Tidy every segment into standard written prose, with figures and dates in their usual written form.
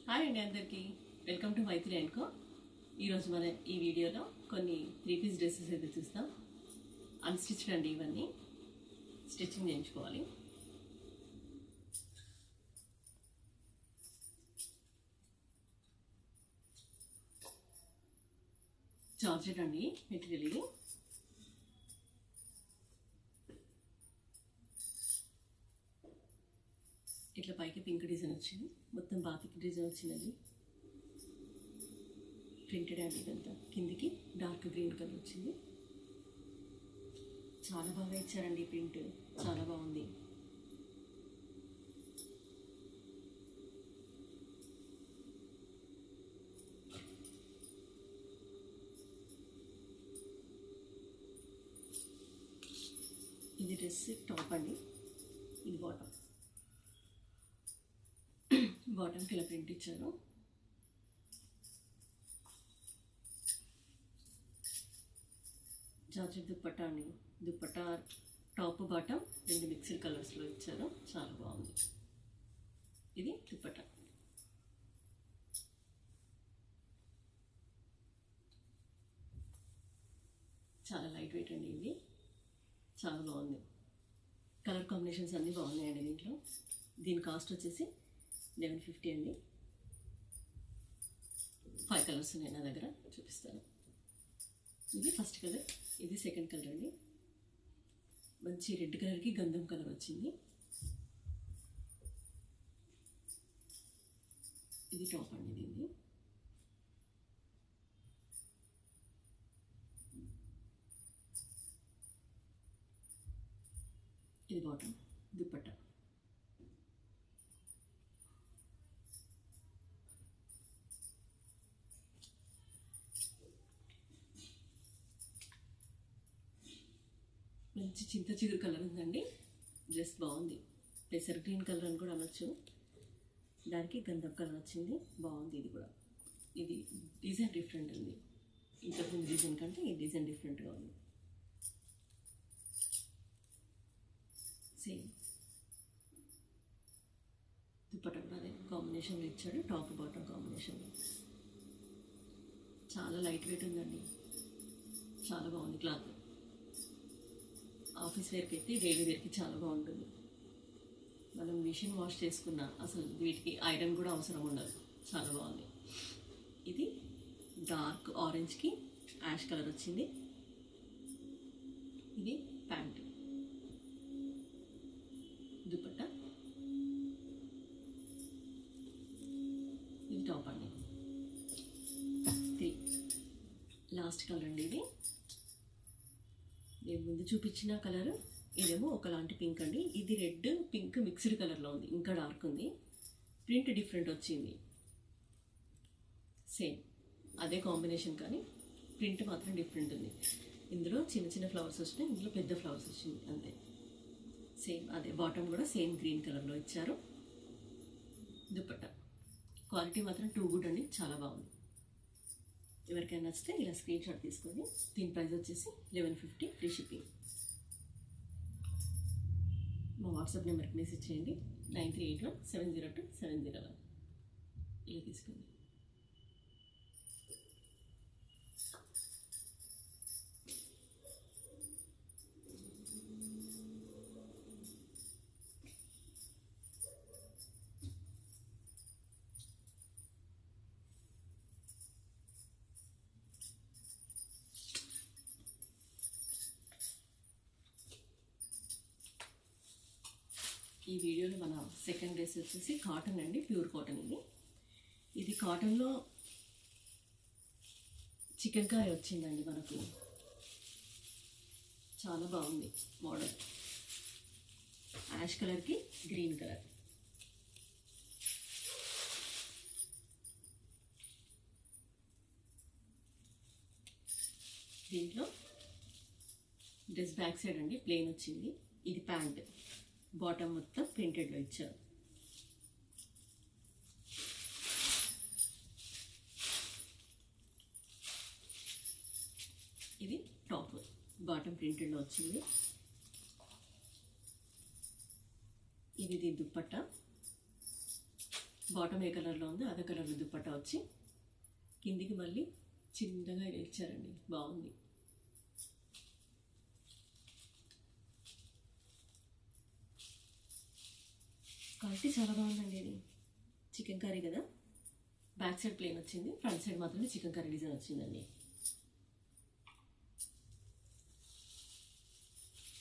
Hi అండి అందరికీ welcome to Maitri and co. ఈరోజు మన ఈ వీడియోలో కొన్ని 3 పీస్ డ్రెస్సెస్ అయితే చూస్తాం. అన్స్టిచ్డ్ అండి, ఇవన్నీ స్టిచ్చింగ్ చేయించుకోవాలి. జార్జెట్ అండి మెటీరియల్ ఇది. ఇట్లా పైకి పింక్ డిజైన్ వచ్చింది, మొత్తం బాతిక్ డిజైన్ వచ్చిందండి. ప్రింటెడ్ అండి ఇదంతా. కిందికి డార్క్ గ్రీన్ కలర్ వచ్చింది. చాలా బాగా ఇచ్చారండి ప్రింట్, చాలా బాగుంది. ఇది డ్రెస్ టాప్ అండి, ఇది బాటమ్. బాటమ్కి ఇలా ప్రింట్ ఇచ్చారు. జార్జెట్ దుప్పట్టా అండి. దుప్పట్టా టాప్ బాటమ్ రెండు మిక్స్డ్ కలర్స్లో ఇచ్చారు, చాలా బాగుంది. ఇది దుప్పట్టా. చాలా లైట్ వెయిట్ అండి, ఇది చాలా బాగుంది. కలర్ కాంబినేషన్స్ అన్నీ బాగున్నాయండి దీంట్లో. దీని కాస్ట్ వచ్చేసి 1150 అండి. 5 కలర్స్ ఉన్నాయి నా దగ్గర, చూపిస్తాను. ఇది ఫస్ట్ కలర్, ఇది సెకండ్ కలర్ అండి. మంచి రెడ్ కలర్కి గంధం కలర్ వచ్చింది. ఇది టాప్ అండి దీన్ని. ఇది బాటమ్, దుప్పట్టా. మంచి చింత చిగురు కలర్ ఉందండి. డ్రెస్ బాగుంది. పెసర్ గ్రీన్ కలర్ అని కూడా అనొచ్చు. దానికి గంధం కలర్ వచ్చింది, బాగుంది. ఇది కూడా, ఇది డిజైన్ డిఫరెంట్ ఉంది. ఇంతకుముందు డిజైన్ కంటే ఈ డిజైన్ డిఫరెంట్గా ఉంది. సేమ్ దుప్పట్టా కూడా అదే కాంబినేషన్లో ఇచ్చాడు, టాప్ బాటమ్ కాంబినేషన్లో. చాలా లైట్ వెయిట్ ఉందండి, చాలా బాగుంది క్లాత్. ఆఫీస్ వేర్కి అయితే డైలీ వేర్కి చాలా బాగుంటుంది. మనం మిషన్ వాష్ చేసుకున్న అసలు వీటికి ఐరన్ కూడా అవసరం ఉండదు, చాలా బాగుంది. ఇది డార్క్ ఆరెంజ్కి యాష్ కలర్ వచ్చింది. ఇది ప్యాంట్, దుపట్టా, ఇది టాప్ అండి. లాస్ట్ కలర్ అండి ఇది. నేను ముందు చూపించిన కలర్ ఇదేమో ఒకలాంటి పింక్ అండి. ఇది రెడ్ పింక్ మిక్స్డ్ కలర్లో ఉంది, ఇంకా డార్క్ ఉంది. ప్రింట్ డిఫరెంట్ వచ్చింది. సేమ్ అదే కాంబినేషన్ కానీ ప్రింట్ మాత్రం డిఫరెంట్ ఉంది. ఇందులో చిన్న చిన్న ఫ్లవర్స్ వచ్చినాయి, ఇందులో పెద్ద ఫ్లవర్స్ వచ్చింది అంతే. సేమ్ అదే బాటమ్ కూడా సేమ్ గ్రీన్ కలర్లో ఇచ్చారు. దుపట్టా క్వాలిటీ మాత్రం టూ గుడ్ అండి, చాలా బాగుంది. ఎవరికైనా నచ్చితే ఇలా స్క్రీన్ షాట్ తీసుకొని. దీని ప్రైస్ వచ్చేసి 1150, ఫ్రీ షిప్పింగ్. మా వాట్సాప్ నెంబర్కి మెసేజ్ చేయండి, 9381702701. ఇలా తీసుకోండి. ఈ వీడియోలో మన సెకండ్ డ్రెస్ వచ్చేసి కాటన్ అండి, ప్యూర్ కాటన్. ఇది కాటన్లో చికెన్ కాయ వచ్చిందండి మనకు, చాలా బాగుంది మోడల్. యాష్ కలర్కి గ్రీన్ కలర్. దీంట్లో డ్రెస్ బ్యాక్ సైడ్ అండి ప్లెయిన్ వచ్చింది. ఇది ప్యాంట్, బాటమ్ మొత్తం ప్రింటెడ్లో ఇచ్చారు. ఇది టాప్, బాటమ్ ప్రింటెడ్లో వచ్చింది. ఇది దుప్పట్టా, బాటమ్ ఏ కలర్లో ఉందో అదే కలర్లో దుప్పట్టా వచ్చి కిందికి మళ్ళీ చిన్నగా ఇలా ఇచ్చారండి, బాగుంది. క్వాలిటీ చాలా బాగుందండి. ఇది చికెన్ కర్రీ కదా, బ్యాక్ సైడ్ ప్లేన్ వచ్చింది, ఫ్రంట్ సైడ్ మాత్రమే చికెన్ కర్రీ డిజైన్ వచ్చిందండి.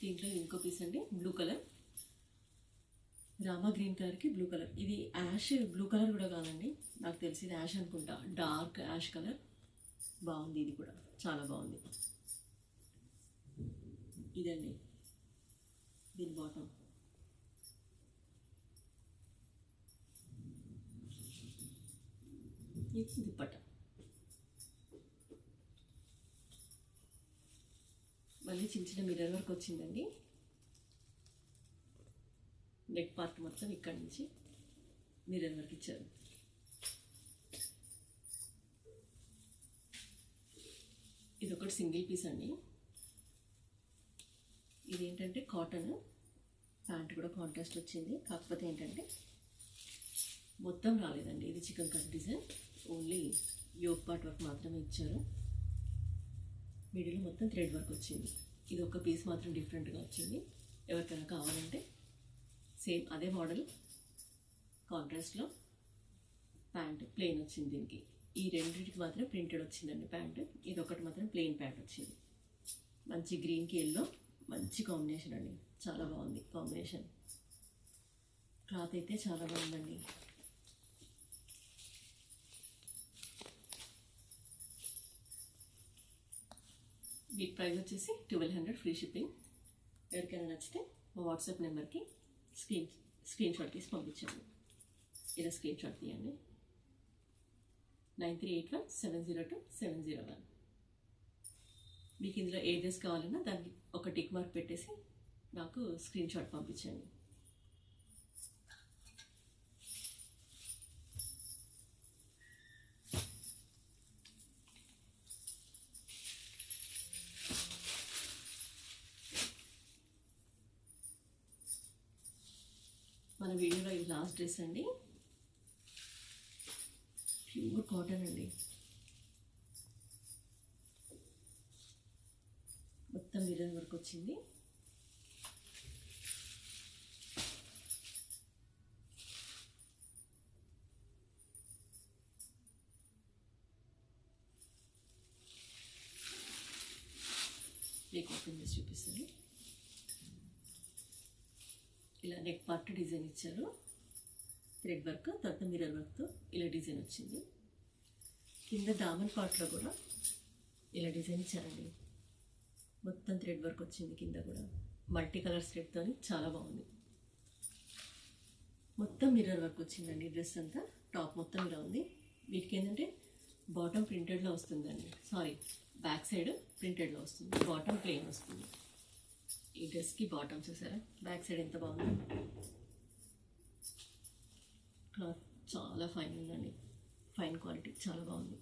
దీంట్లో ఇంకో పీస్ అండి, బ్లూ కలర్, రామా గ్రీన్ కలర్కి బ్లూ కలర్. ఇది యాష్ బ్లూ కలర్ కూడా కాదండి, నాకు తెలిసి ఇది యాష్ అనుకుంటా, డార్క్ యాష్ కలర్. బాగుంది, ఇది కూడా చాలా బాగుంది. ఇదండి దీని బాటమ్. ఇది దుప్పట్ట. మళ్ళీ చిన్న చిన్న మిర్రర్ వర్క్ వచ్చిందండి. నెక్ పార్ట్ మొత్తం ఇక్కడ నుంచి మిర్రర్ వర్క్ ఇచ్చారు. ఇది ఒకటి సింగిల్ పీస్ అండి. ఇదేంటంటే కాటన్, ప్యాంట్ కూడా కాంట్రాస్ట్ వచ్చింది. కాకపోతే ఏంటంటే మొత్తం రాలేదండి, ఇది chicken cut design, only yoke part work మాత్రమే ఇచ్చారు. మిడిల్ మొత్తం థ్రెడ్ వర్క్ వచ్చింది. ఇది ఒక పీస్ మాత్రం డిఫరెంట్గా వచ్చింది. ఎవరికైనా కావాలంటే సేమ్ అదే మోడల్ కాంట్రాస్ట్లో ప్యాంట్ ప్లెయిన్ వచ్చింది. దీనికి ఈ రెండింటికి మాత్రం ప్రింటెడ్ వచ్చిందండి ప్యాంట్. ఇది ఒకటి మాత్రం ప్లెయిన్ ప్యాంట్ వచ్చింది. మంచి గ్రీన్కి ఎల్లో, మంచి కాంబినేషన్ అండి, చాలా బాగుంది కాంబినేషన్. క్లాత్ అయితే చాలా బాగుందండి. వీటి ప్రైస్ వచ్చేసి 1200 ఫ్రీ షిప్పింగ్. ఎవరికైనా నచ్చితే మా వాట్సాప్ నెంబర్కి స్క్రీన్ షాట్ తీసి పంపించండి. ఇలా స్క్రీన్ షాట్ తీయండి. 9381702701. మీకు ఇందులో ఏ డ్రెస్ కావాలన్నా దానికి ఒక టిక్ మార్క్ పెట్టేసి నాకు స్క్రీన్ షాట్ పంపించండి. మన వీడియోలో ఇది లాస్ట్ డ్రెస్ అండి, ప్యూర్ కాటన్ అండి. మొత్తం మిర్రర్ వర్క్ వచ్చింది. మీకు ఓపెన్ చేసి చూపిస్తాను. ఇలా నెక్ పార్ట్ డిజైన్ ఇచ్చారు, థ్రెడ్ వర్క్, తర్వాత మిర్రర్ వర్క్తో ఇలా డిజైన్ వచ్చింది. కింద దామన్ పార్ట్లో కూడా ఇలా డిజైన్ ఇచ్చారండి. మొత్తం థ్రెడ్ వర్క్ వచ్చింది, కింద కూడా మల్టీ కలర్స్ థ్రెడ్తో చాలా బాగుంది. మొత్తం మిర్రర్ వర్క్ వచ్చిందండి డ్రెస్ అంతా. టాప్ మొత్తం ఇలా ఉంది. వీటికి ఏంటంటే బాటమ్ ప్రింటెడ్లో వస్తుందండి, సారీ బ్యాక్ సైడ్ ప్రింటెడ్లో వస్తుంది, బాటమ్ ప్లెయిన్ వస్తుంది. ఈ డ్రెస్కి బాటమ్ చూసారా, బ్యాక్ సైడ్ ఎంత బాగుంది. క్లాత్ చాలా ఫైన్ ఉందండి, ఫైన్ క్వాలిటీ, చాలా బాగుంది.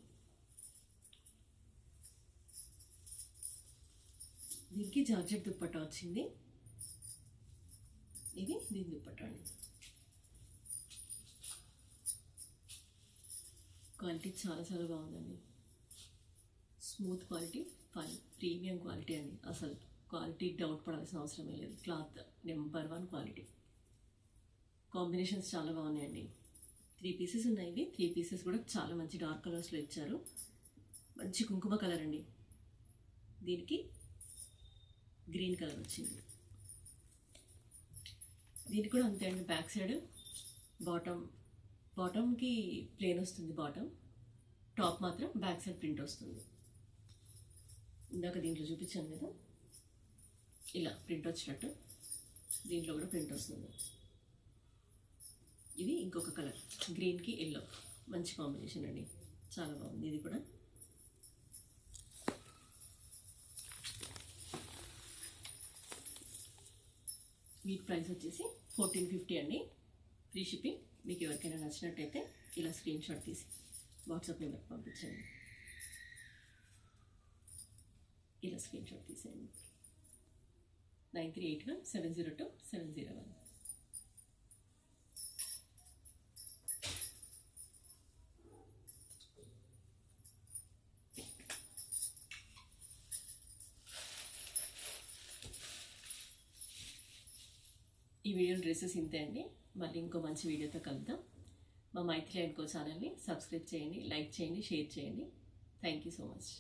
దీనికి జార్జెట్ దుప్పట్టా వచ్చింది. ఇది దీని దుప్పట్టా అండి. క్వాలిటీ చాలా చాలా బాగుందండి, smooth quality, fine premium quality అండి. అసలు క్వాలిటీ డౌట్ పడాల్సిన అవసరమే లేదు. Cloth number 1 quality. కాంబినేషన్స్ చాలా బాగున్నాయండి. 3 పీసెస్ ఉన్నాయి. ఇవి 3 పీసెస్ కూడా చాలా మంచి డార్క్ కలర్స్లో ఇచ్చారు. మంచి కుంకుమ కలర్ అండి. దీనికి గ్రీన్ కలర్ వచ్చింది. దీనికి కూడా అంతే అండి. బ్యాక్ సైడ్ బాటమ్కి ప్లేన్ వస్తుంది, బాటమ్ టాప్ మాత్రం బ్యాక్ సైడ్ ప్రింట్ వస్తుంది. ఇందాక దీంట్లో చూపించాను కదా, ఇలా ప్రింట్ వచ్చినట్టు దీంట్లో కూడా ప్రింట్ వస్తుంది. ఇది ఇంకొక కలర్, గ్రీన్కి ఎల్లో, మంచి కాంబినేషన్ అండి, చాలా బాగుంది. ఇది కూడా వీటి ప్రైస్ వచ్చేసి 1450 అండి, ఫ్రీ షిప్పింగ్. మీకు ఎవరికైనా నచ్చినట్టయితే ఇలా స్క్రీన్ షాట్ తీసి వాట్సాప్ నెంబర్కి పంపించండి. ఇలా స్క్రీన్ షాట్ తీసేయండి. 9381702701. ఈ వీడియో డ్రెస్సెస్ ఇంతే అండి. మళ్ళీ ఇంకో మంచి వీడియోతో కలుద్దాం. మా మైత్రి అండ్ కో ఛానల్ని సబ్స్క్రైబ్ చేయండి, లైక్ చేయండి, షేర్ చేయండి. Thank you so much.